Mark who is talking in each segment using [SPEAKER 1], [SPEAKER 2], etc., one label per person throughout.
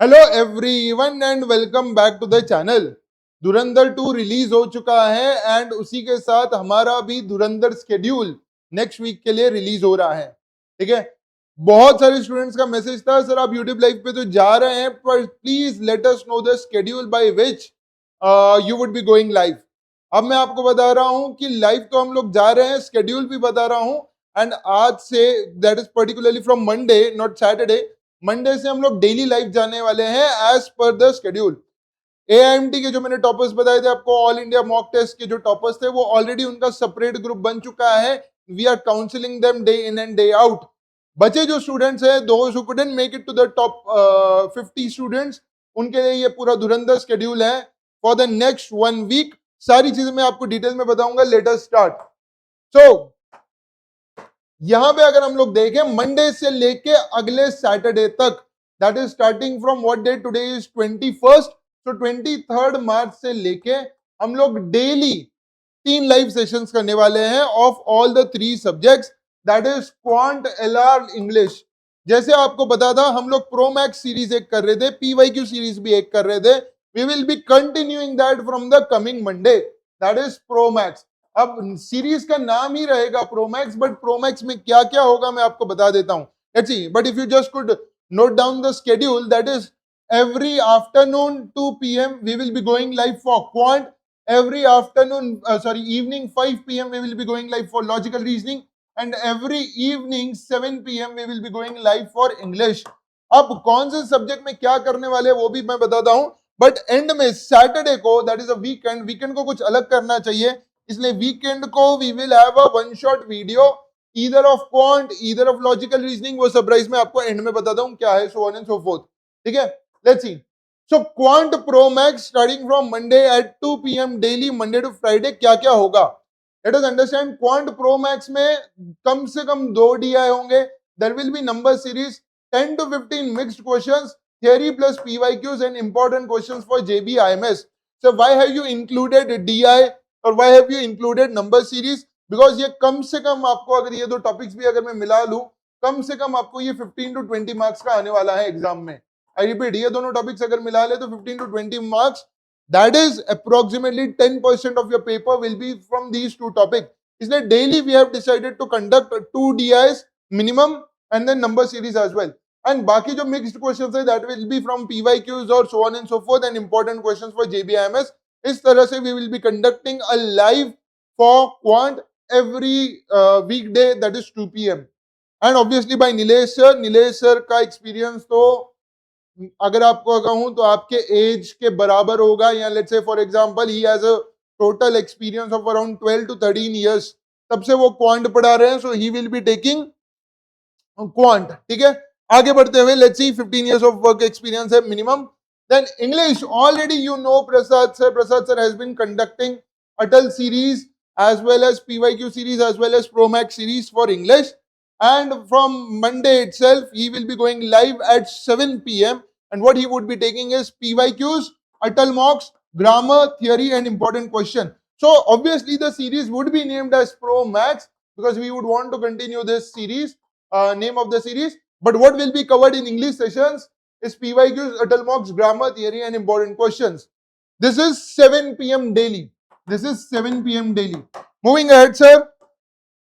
[SPEAKER 1] Hello everyone and welcome back to the channel. Dhurandhar 2 release हो चुका है एंड उसी के साथ हमारा भी धुरंधर स्केड्यूल नेक्स्ट वीक के लिए रिलीज हो रहा है। ठीक है, बहुत सारे स्टूडेंट्स का मैसेज था, सर आप यूट्यूब लाइव पे तो जा रहे हैं पर please let us know the schedule by which you would be going live. अब मैं आपको बता रहा हूं कि लाइव तो हम लोग जा रहे हैं, स्केड्यूल भी बता रहा हूं। एंड आज से, that is particularly from Monday not Saturday, Monday से हम लोग डेली लाइव जाने वाले हैं एज पर द शेड्यूल। एआईएमटी के जो मैंने टॉपर्स बताए थे आपको, ऑल इंडिया मॉक टेस्ट के जो टॉपर्स थे, वो ऑलरेडी उनका सेपरेट ग्रुप बन चुका है। We are counselling them day in and day out. बचे जो स्टूडेंट्स हैं, those who couldn't make it to the top 50 students, उनके लिए ये पूरा धुरंधर शेड्यूल है फॉर द नेक्स्ट 1 वीक। सारी चीजें मैं आपको डिटेल में बताऊंगा। Let us start. सो यहां पे अगर हम लोग देखें, मंडे से लेके अगले सैटरडे तक, that is starting from what day, today is 21st, तो 23rd मार्च से लेके हम लोग डेली 3 लाइव सेशंस करने वाले हैं of all the 3 subjects, that is quant, LR, English. जैसे आपको पता था, हम लोग प्रोमैक्स सीरीज एक कर रहे थे, पीवाईक्यू सीरीज भी एक कर रहे थे। We will be continuing that from the coming Monday, that is Promax. अब सीरीज का नाम ही रहेगा प्रोमैक्स, बट प्रोमैक्स में क्या क्या होगा मैं आपको बता देता हूं। Let's see, but if you just could note down the schedule, that is every afternoon 2 p.m. we will be going live for quant. Every afternoon, evening 5 p.m. we will be going live for logical reasoning, and every evening 7 p.m. we will be going live for English. अब कौन से subject में क्या करने वाले हैं वो भी मैं बताता हूं, बट एंड में सैटरडे को, that is a weekend, weekend को कुछ अलग करना चाहिए, इसलिए वीकेंड को we will have a one shot video either of quant either of logical reasoning. वो सरप्राइज में आपको एंड में बताता हूं क्या है, so on and so forth. ठीक है, let's see. So Quant Pro Max starting from Monday at 2 p.m. daily, Monday to Friday, क्या क्या होगा? Let us understand. Quant Pro Max में कम से कम 2 DI होंगे. There will be number series, 10 to 15 mixed questions, theory plus PYQs and important questions for JB IMS. So why have you included DI or why have you included number series? Because ये कम से कम आपको, अगर ये दो topics भी अगर मैं मिला लूं, कम से कम आपको ये 15 to 20 मार्क्स का आने वाला है एग्जाम में। आई रिपीट, ये दोनों टॉपिक्स अगर मिला ले तो 15 to 20 marks, that is approximately 10% of your paper will be from these two topics. इसलिए daily we have decided to conduct 2 DIs minimum and then number series as well. And बाकी जो mixed questions है, that will be from PYQs और so on and so forth and important questions for JBIMS. इस तरह से we will be conducting a live for quant every weekday, that is 2 p.m. And obviously by Nilesh sir का experience तो अगर आपको कहूं तो आपके एज के बराबर होगा, या let's say for example he has a total experience of around 12 to 13 years, तब से वो क्वांट पढ़ा रहे हैं, so he will be taking quant. ठीक है, आगे बढ़ते हुए let's see, 15 years of work experience है minimum. Then English, already you know Prasad sir has been conducting अटल series as well as PYQ series as well as ProMax series for English. And from Monday itself, he will be going live at 7 p.m. And what he would be taking is PYQs, Atal mocks, grammar, theory, and important question. So obviously the series would be named as Pro Max because we would want to continue this series, name of the series. But what will be covered in English sessions is PYQs, Atal mocks, grammar, theory, and important questions. This is 7 p.m. daily. This is 7 p.m. daily. Moving ahead, sir.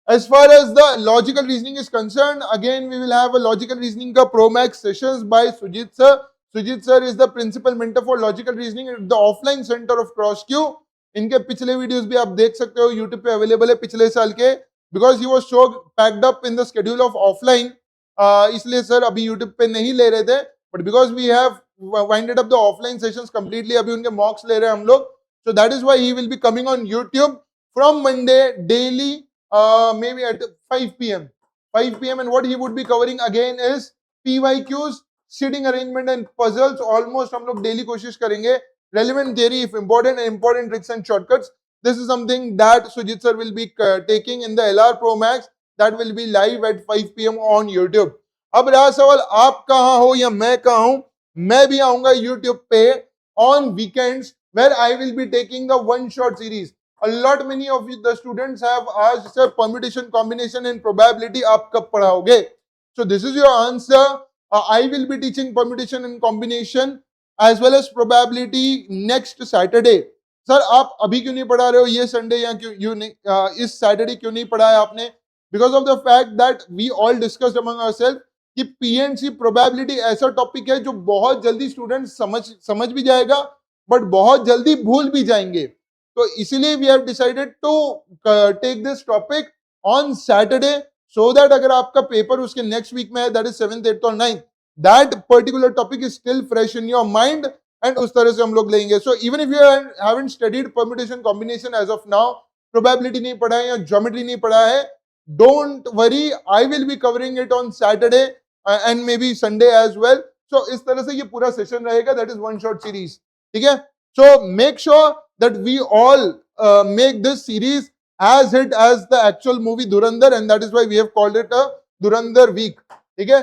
[SPEAKER 1] As far as the logical reasoning is concerned, again we will have a logical reasoning ka ProMax sessions by Sujit sir. Sujit sir is the principal mentor for logical reasoning at the offline center of CrossQ. इनके पिछले videos भी आप देख सकते हो, YouTube पे available है पिछले साल के, because he was so packed up in the schedule of offline, इसलिए सर अभी यूट्यूब पे नहीं ले रहे थे, but because we have winded up the offline sessions completely, अभी उनके मॉक्स ले रहे हैं हम लोग, so that is why he will be coming on YouTube from Monday daily, maybe at 5 p.m. 5 p.m. and what he would be covering again is PYQs, seating arrangement and puzzles. Almost हम लोग daily कोशिश करेंगे. Relevant theory, if important, and important tricks and shortcuts. This is something that Sujit sir will be taking in the LR Pro Max. That will be live at 5 p.m. on YouTube. अब रहा सवाल, आप कहाँ हो या मैं कहाँ हूँ? मैं भी आऊंगा YouTube पे on weekends, where I will be taking the one shot series. A lot many of you, the students have asked, sir, permutation, combination and probability आप कब पढ़ाओगे? So this is your answer. I will be teaching permutation and combination as well as probability next Saturday. Sir आप अभी क्यों नहीं पढ़ा रहे हो ये संडे, या क्यों यू नहीं इस सैटरडे क्यों नहीं पढ़ाया आपने? Because of the fact that we all discussed among ourselves कि पीएनसी प्रोबेबिलिटी ऐसा टॉपिक है जो बहुत जल्दी स्टूडेंट समझ भी जाएगा बट बहुत जल्दी भूल भी जाएंगे. तो इसीलिए we have decided to take this topic on Saturday, so that अगर आपका पेपर उसके नेक्स्ट वीक में है, दैट इज 7th 8th और 9th, that particular topic is still fresh in your mind and उस तरह से हम लोग लेंगे. So even if you haven't studied permutation combination as of now, probability नहीं पढ़ा है या ज्योमेट्री नहीं पढ़ा है, don't worry, I will be covering it on Saturday and maybe Sunday as well. So इस तरह से ये पूरा सेशन रहेगा, that is one shot series. ठीक है, सो make sure that we all make this series as hit as the actual movie Dhurandhar, and that is why we have called it a Dhurandhar week. ठीक है,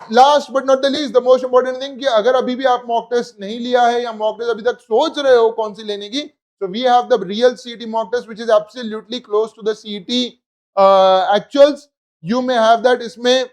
[SPEAKER 1] last but not the least, the most important thing कि अगर अभी भी आप mock test नहीं लिया है या मॉक टेस्ट अभी तक सोच रहे हो कौन सी लेने की, so we have the real CET mock test which is absolutely close to the CET actuals. You may have that. इसमें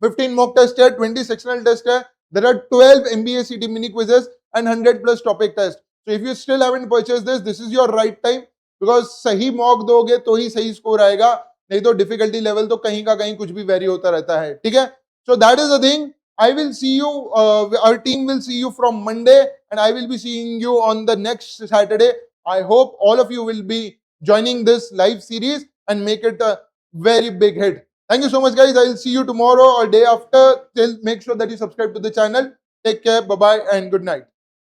[SPEAKER 1] 15 mock test है, 20 sectional test है, there are 12 MBA CET mini quizzes and 100 plus topic test. So if you still haven't purchased this is your right time, because सही mock दोगे तो ही सही score आएगा, नहीं तो डिफिकल्टी लेवल तो कहीं का कहीं कुछ भी वेरी होता रहता है. ठीक है, so that is the thing. I will see you, our team will see you from Monday and I will be seeing you on the next Saturday. I hope all of you will be joining this live series and make it a very big hit. Thank you so much guys. I will see you tomorrow or day after. Till make sure that you subscribe to the channel. Take care, bye bye and good night.